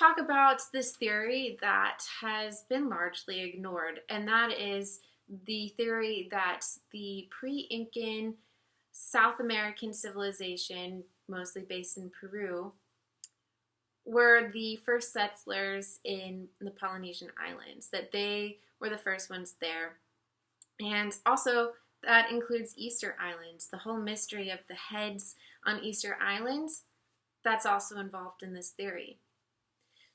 talk about this theory that has been largely ignored, and that is the theory that the pre-Incan South American civilization, mostly based in Peru, were the first settlers in the Polynesian islands, that they were the first ones there. And also, that includes Easter Islands. The whole mystery of the heads on Easter Islands, that's also involved in this theory.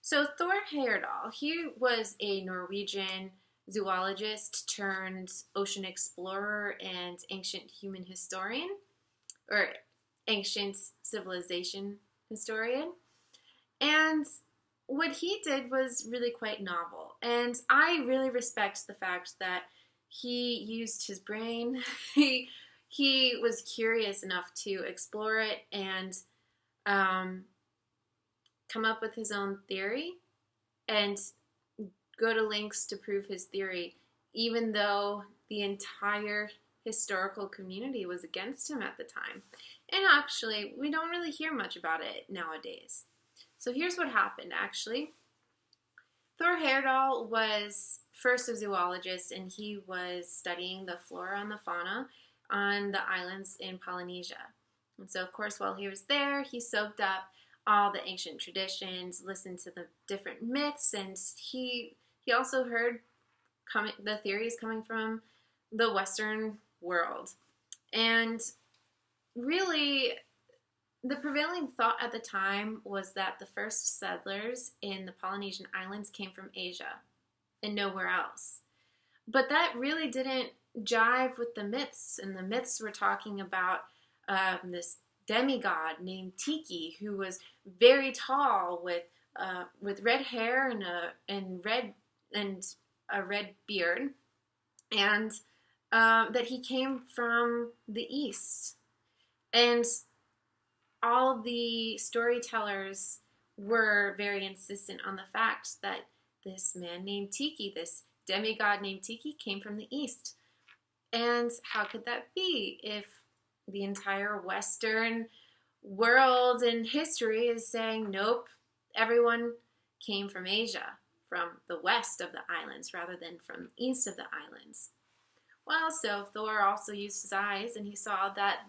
So Thor Heyerdahl, he was a Norwegian zoologist turned ocean explorer and ancient human historian, or ancient civilization historian. And what he did was really quite novel. And I really respect the fact that he used his brain. he was curious enough to explore it and come up with his own theory and go to lengths to prove his theory, even though the entire historical community was against him at the time. And actually, we don't really hear much about it nowadays. So here's what happened, actually. Thor Heyerdahl was first a zoologist, and he was studying the flora and the fauna on the islands in Polynesia. And so, of course, while he was there, he soaked up all the ancient traditions, listened to the different myths, and he also heard the theories coming from the Western world. And really, the prevailing thought at the time was that the first settlers in the Polynesian islands came from Asia and nowhere else. But that really didn't jive with the myths, and the myths were talking about this demigod named Tiki, who was very tall with red hair and a red beard, and that he came from the east. And all the storytellers were very insistent on the fact that this man named Tiki, this demigod named Tiki, came from the east. And how could that be if the entire Western world and history is saying, nope, everyone came from Asia, from the west of the islands rather than from the east of the islands? Well, so Thor also used his eyes, and he saw that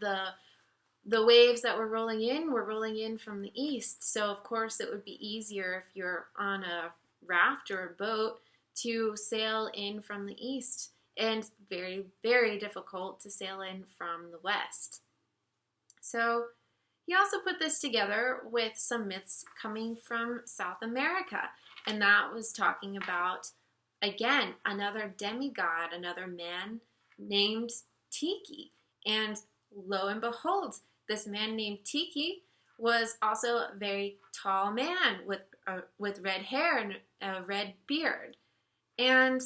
the waves that were rolling in from the east. So, of course, it would be easier if you're on a raft or a boat to sail in from the east, and very, very difficult to sail in from the west. So he also put this together with some myths coming from South America, and that was talking about, again, another demigod, another man named Tiki. And lo and behold, this man named Tiki was also a very tall man with red hair and a red beard. And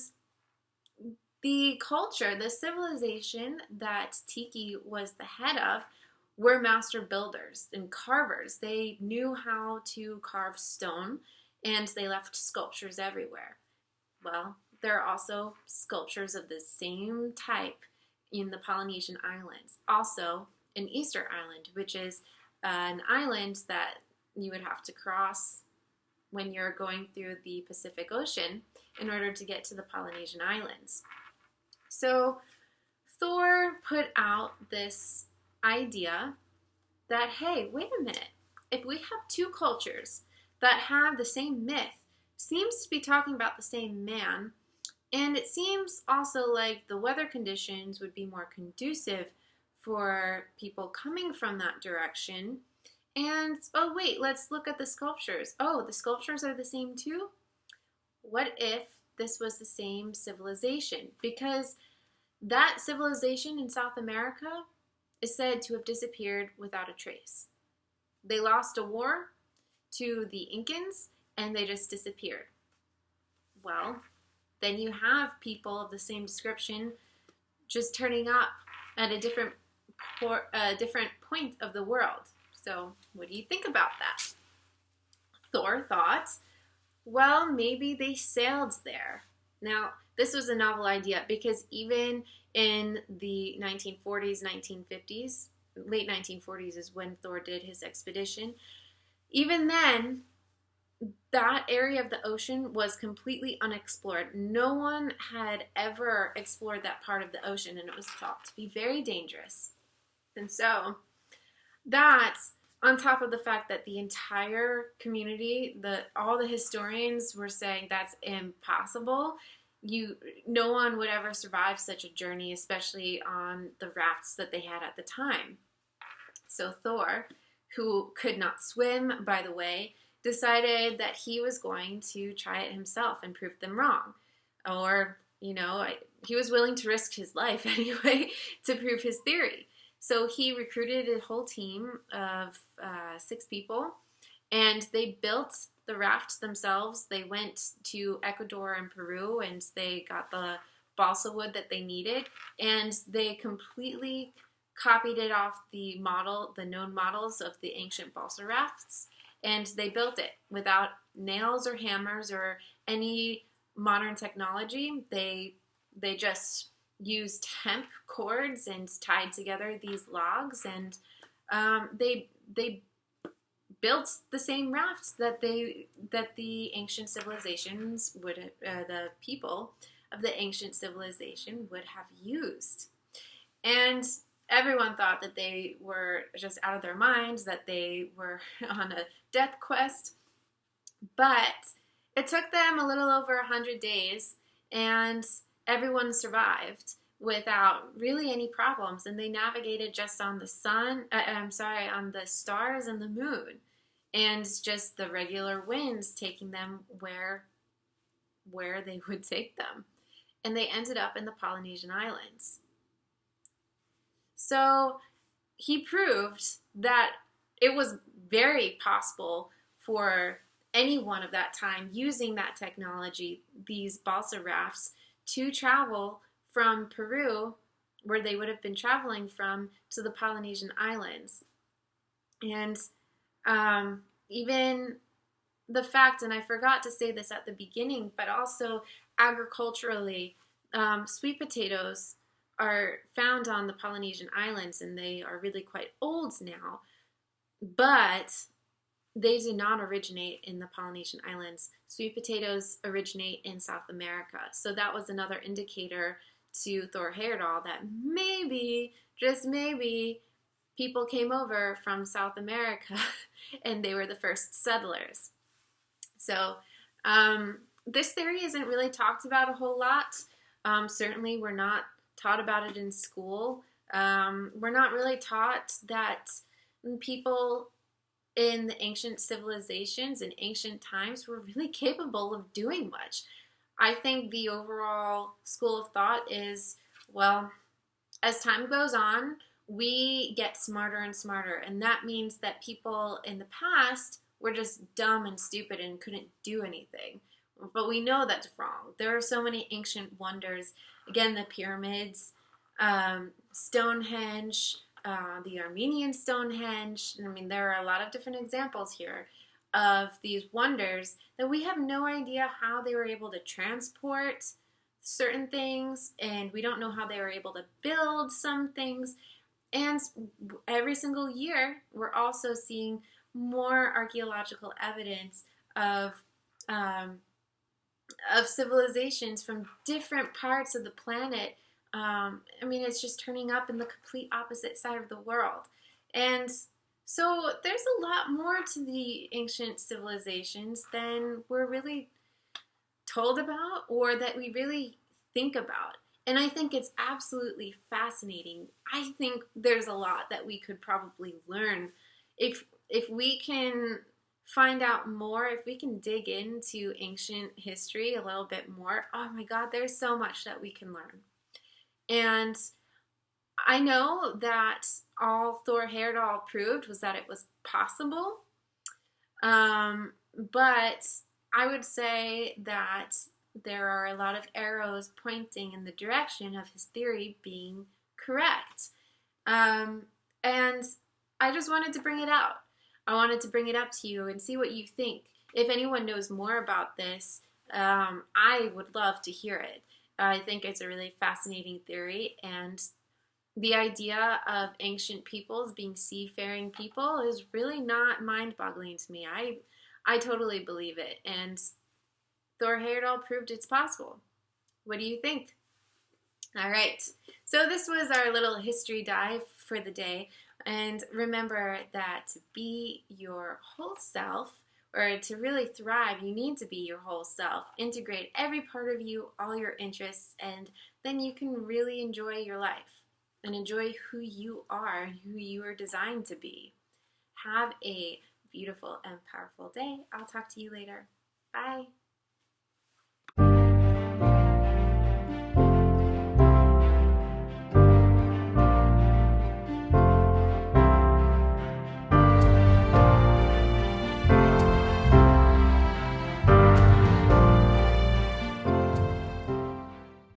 the culture, the civilization that Tiki was the head of, were master builders and carvers. They knew how to carve stone, and they left sculptures everywhere. Well, there are also sculptures of the same type in the Polynesian islands. Also, in Easter Island, which is an island that you would have to cross when you're going through the Pacific Ocean in order to get to the Polynesian islands. So Thor put out this idea that, hey, wait a minute, if we have two cultures that have the same myth, seems to be talking about the same man, and it seems also like the weather conditions would be more conducive for people coming from that direction. And, oh wait, let's look at the sculptures. Oh, the sculptures are the same too? What if this was the same civilization? Because that civilization in South America is said to have disappeared without a trace. They lost a war to the Incans, and they just disappeared. Well, then you have people of the same description just turning up at a different point of the world. So what do you think about that? Thor thought, well, maybe they sailed there. Now, this was a novel idea because even in the 1940s, 1950s, late 1940s is when Thor did his expedition, even then, that area of the ocean was completely unexplored. No one had ever explored that part of the ocean, and it was thought to be very dangerous. And so that, on top of the fact that the entire community, all the historians were saying that's impossible. No one would ever survive such a journey, especially on the rafts that they had at the time. So Thor, who could not swim, by the way, decided that he was going to try it himself and prove them wrong. Or, he was willing to risk his life anyway to prove his theory. So he recruited a whole team of 6 people, and they built the raft themselves. They went to Ecuador and Peru, and they got the balsa wood that they needed, and they completely copied it off the known models of the ancient balsa rafts, and they built it without nails or hammers or any modern technology. They just used hemp cords and tied together these logs, and they built the same rafts that the ancient civilizations would the people of the ancient civilization would have used. And everyone thought that they were just out of their minds, that they were on a death quest. But it took them a little over 100 days, and everyone survived without really any problems. And they navigated just on the on the stars and the moon, and just the regular winds taking them where they would take them. And they ended up in the Polynesian Islands. So he proved that it was very possible for anyone of that time using that technology, these balsa rafts, to travel from Peru, where they would have been traveling from, to the Polynesian Islands. And even the fact, and I forgot to say this at the beginning, but also agriculturally, sweet potatoes are found on the Polynesian Islands, and they are really quite old now, but they did not originate in the Polynesian Islands. Sweet potatoes originate in South America. So that was another indicator to Thor Heyerdahl that maybe, just maybe, people came over from South America and they were the first settlers. So this theory isn't really talked about a whole lot. Certainly we're not taught about it in school. We're not really taught that people in the ancient civilizations in ancient times were really capable of doing much. I think the overall school of thought is, well, as time goes on, we get smarter and smarter, and that means that people in the past were just dumb and stupid and couldn't do anything. But we know that's wrong. There are so many ancient wonders. Again, the pyramids, Stonehenge, the Armenian Stonehenge. I mean, there are a lot of different examples here of these wonders that we have no idea how they were able to transport certain things, and we don't know how they were able to build some things. And every single year, we're also seeing more archaeological evidence of civilizations from different parts of the planet. It's just turning up in the complete opposite side of the world. And so there's a lot more to the ancient civilizations than we're really told about or that we really think about. And I think it's absolutely fascinating. I think there's a lot that we could probably learn if we can find out more, if we can dig into ancient history a little bit more. Oh my God, there's so much that we can learn. And I know that all Thor Heyerdahl proved was that it was possible. But I would say that there are a lot of arrows pointing in the direction of his theory being correct. And I just wanted to bring it out. I wanted to bring it up to you and see what you think. If anyone knows more about this, I would love to hear it. I think it's a really fascinating theory, and the idea of ancient peoples being seafaring people is really not mind-boggling to me. I totally believe it. And Thor Heyerdahl proved it's possible. What do you think? All right. So this was our little history dive for the day. And remember that to be your whole self, or to really thrive, you need to be your whole self. Integrate every part of you, all your interests, and then you can really enjoy your life and enjoy who you are and who you are designed to be. Have a beautiful and powerful day. I'll talk to you later. Bye.